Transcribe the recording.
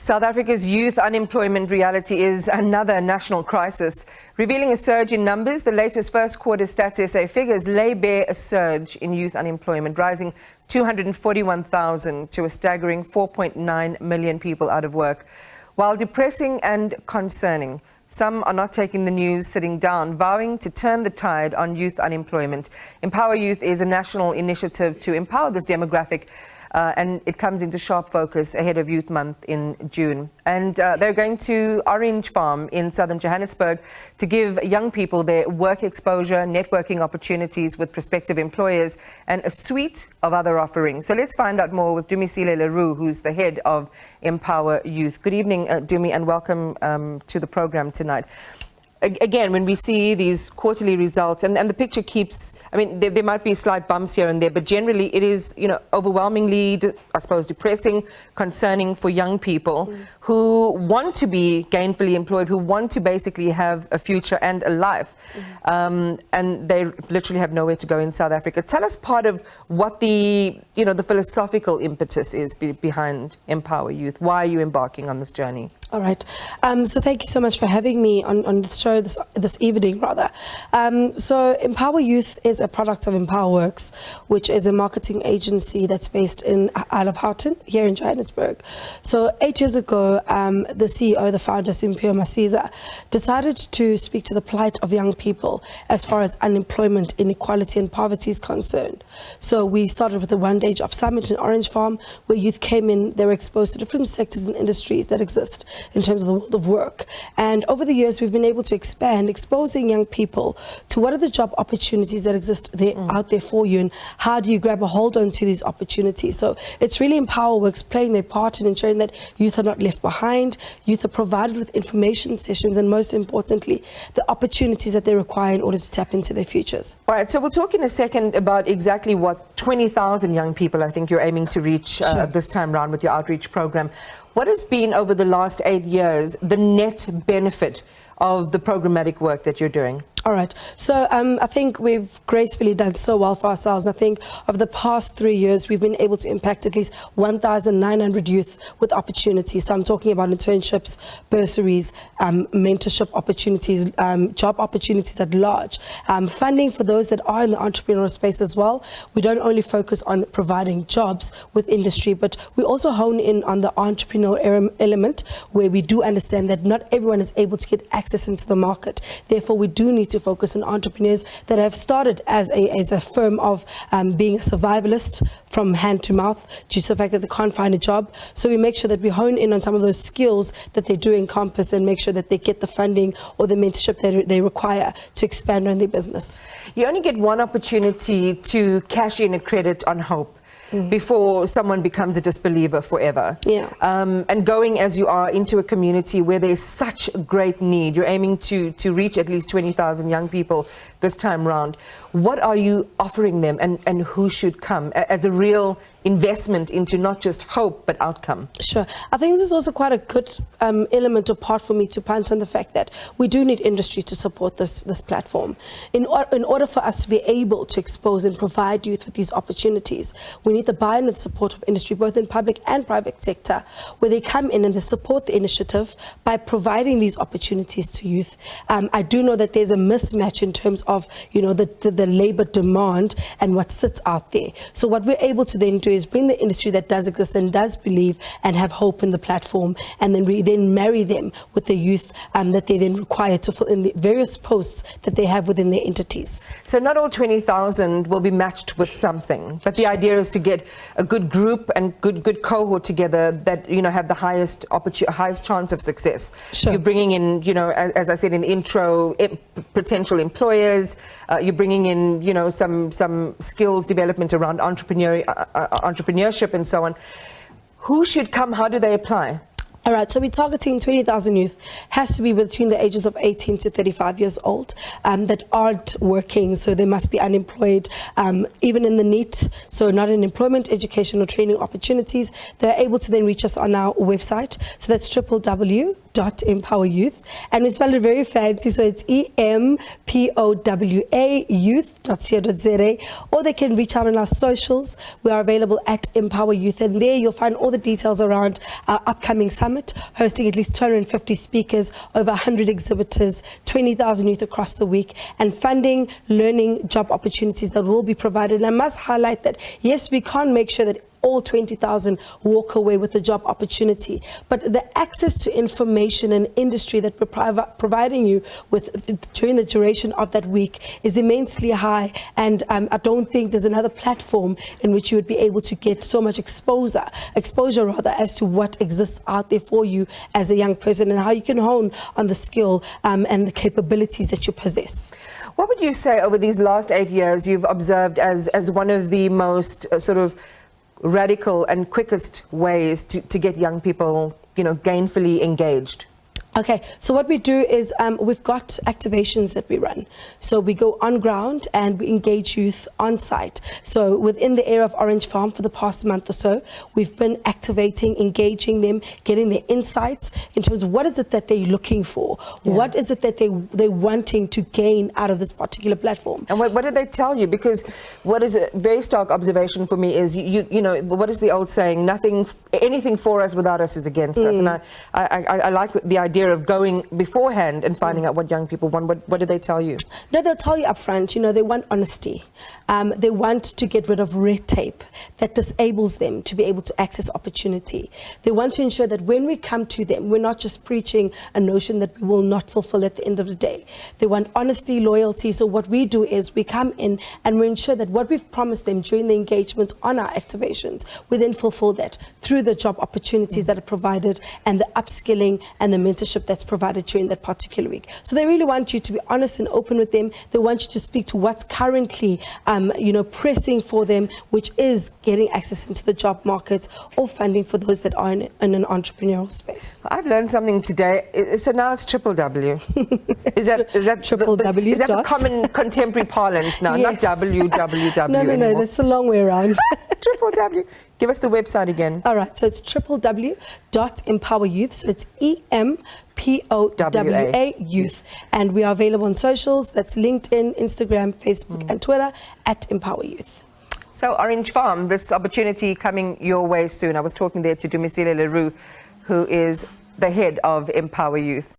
South Africa's youth unemployment reality is another national crisis. Revealing a surge in numbers, the latest first quarter Stats SA figures lay bare a surge in youth unemployment, rising 241,000 to a staggering 4.9 million people out of work. While depressing and concerning, some are not taking the news sitting down, vowing to turn the tide on youth unemployment. Empowa Youth is a national initiative to empower this demographic, and it comes into sharp focus ahead of Youth Month in June. And they're going to Orange Farm in southern Johannesburg to give young people their work exposure, networking opportunities with prospective employers, and a suite of other offerings. So let's find out more with Dumisile Le Roux, who's the head of Empowa Youth. Good evening, Dumi, and welcome to the program tonight. Again, when we see these quarterly results, and the picture keeps, I mean, there might be slight bumps here and there, but generally it is, overwhelmingly, I suppose, depressing, concerning for young people who want to be gainfully employed, who want to basically have a future and a life, and they literally have nowhere to go in South Africa. Tell us part of what the philosophical impetus is behind Empowa Youth. Why are you embarking on this journey? All right. So thank you so much for having me on the show this evening, rather. So Empowa Youth is a product of Empowa Works, which is a marketing agency that's based in Isle of Houghton, here in Johannesburg. So 8 years ago, the CEO, the founder, Simphiwe Masiza, decided to speak to the plight of young people as far as unemployment, inequality and poverty is concerned. So we started with a one-day job summit in Orange Farm, where youth came in, they were exposed to different sectors and industries that exist in terms of the world of work. And over the years, we've been able to expand, exposing young people to what are the job opportunities that exist there, out there for you, and how do you grab a hold onto these opportunities. So it's really Empowa Works playing their part in ensuring that youth are not left behind, youth are provided with information sessions, and most importantly, the opportunities that they require in order to tap into their futures. All right, so we'll talk in a second about exactly what 20,000 young people I think you're aiming to reach this time round with your outreach program. What has been, over the last 8 years, the net benefit of the programmatic work that you're doing? All right. So I think we've gracefully done so well for ourselves. I think over the past 3 years, we've been able to impact at least 1,900 youth with opportunities. So I'm talking about internships, bursaries, mentorship opportunities, job opportunities at large. Funding for those that are in the entrepreneurial space as well. We don't only focus on providing jobs with industry, but we also hone in on the entrepreneurial element, where we do understand that not everyone is able to get access into the market. Therefore, we do need to focus on entrepreneurs that have started as a firm of being a survivalist from hand to mouth due to the fact that they can't find a job. So we make sure that we hone in on some of those skills that they do encompass and make sure that they get the funding or the mentorship that they require to expand on their business. You only get one opportunity to cash in a credit on hope before someone becomes a disbeliever forever. Yeah. And going as you are into a community where there's such great need, you're aiming to reach at least 20,000 young people this time round. What are you offering them, and who should come as a real investment into not just hope but outcome? Sure. I think this is also quite a good element or part for me to punt on the fact that we do need industry to support this platform. In order for us to be able to expose and provide youth with these opportunities, we need the buy-in and support of industry, both in public and private sector, where they come in and they support the initiative by providing these opportunities to youth. I do know that there's a mismatch in terms of the labor demand and what sits out there. So what we're able to then do is bring the industry that does exist and does believe and have hope in the platform, and then we then marry them with the youth that they then require to fill in the various posts that they have within their entities. So not all 20,000 will be matched with something, but the idea is to get a good group and good cohort together that have the highest chance of success. Sure. You're bringing in, as I said in the intro, potential employers. You're bringing in some skills development around entrepreneurship and so on. Who should come? How do they apply? All right, so we're targeting 20,000 youth, has to be between the ages of 18 to 35 years old, that aren't working, so they must be unemployed, even in the NEET, so not in employment, education or training opportunities. They're able to then reach us on our website, so that's www.empowa.org.za. www.empowa youth, and we spell it very fancy, so it's EMPOWA youth.co.za, or they can reach out on our socials. We are available at Empowa Youth, and there you'll find all the details around our upcoming summit, hosting at least 250 speakers, over 100 exhibitors, 20,000 youth across the week, and funding, learning, job opportunities that will be provided. And I must highlight that, yes, we can't make sure that all 20,000 walk away with a job opportunity, but the access to information and industry that we're providing you with during the duration of that week is immensely high, and I don't think there's another platform in which you would be able to get so much exposure as to what exists out there for you as a young person, and how you can hone on the skill and the capabilities that you possess. What would you say over these last 8 years you've observed as one of the most sort of radical and quickest ways to get young people, gainfully engaged? Okay, so what we do is we've got activations that we run. So we go on ground and we engage youth on site. So within the area of Orange Farm for the past month or so, we've been activating, engaging them, getting their insights in terms of what is it that they're looking for, what is it that they're wanting to gain out of this particular platform. And what did they tell you? Because what is a very stark observation for me is, you know, what is the old saying, anything for us without us is against us. And I like the idea of going beforehand and finding out what young people want. What did they tell you? No, they'll tell you up front, they want honesty. They want to get rid of red tape that disables them to be able to access opportunity. They want to ensure that when we come to them, we're not just preaching a notion that we will not fulfill at the end of the day. They want honesty, loyalty. So what we do is we come in and we ensure that what we've promised them during the engagement on our activations, we then fulfill that through the job opportunities that are provided and the upskilling and the mentorship that's provided during that particular week. So they really want you to be honest and open with them. They want you to speak to what's currently, pressing for them, which is getting access into the job market or funding for those that are in an entrepreneurial space. I've learned something today. So now it's triple W. Is that triple W? Is that the common contemporary parlance now? Yes. Not www. No, that's the long way around. Triple W. Give us the website again. All right, so it's www.empowa youth. So it's EMPOWA Youth. And we are available on socials. That's LinkedIn, Instagram, Facebook, and Twitter at Empowa Youth. So Orange Farm, this opportunity coming your way soon. I was talking there to Dumisile Le Roux, who is the head of Empowa Youth.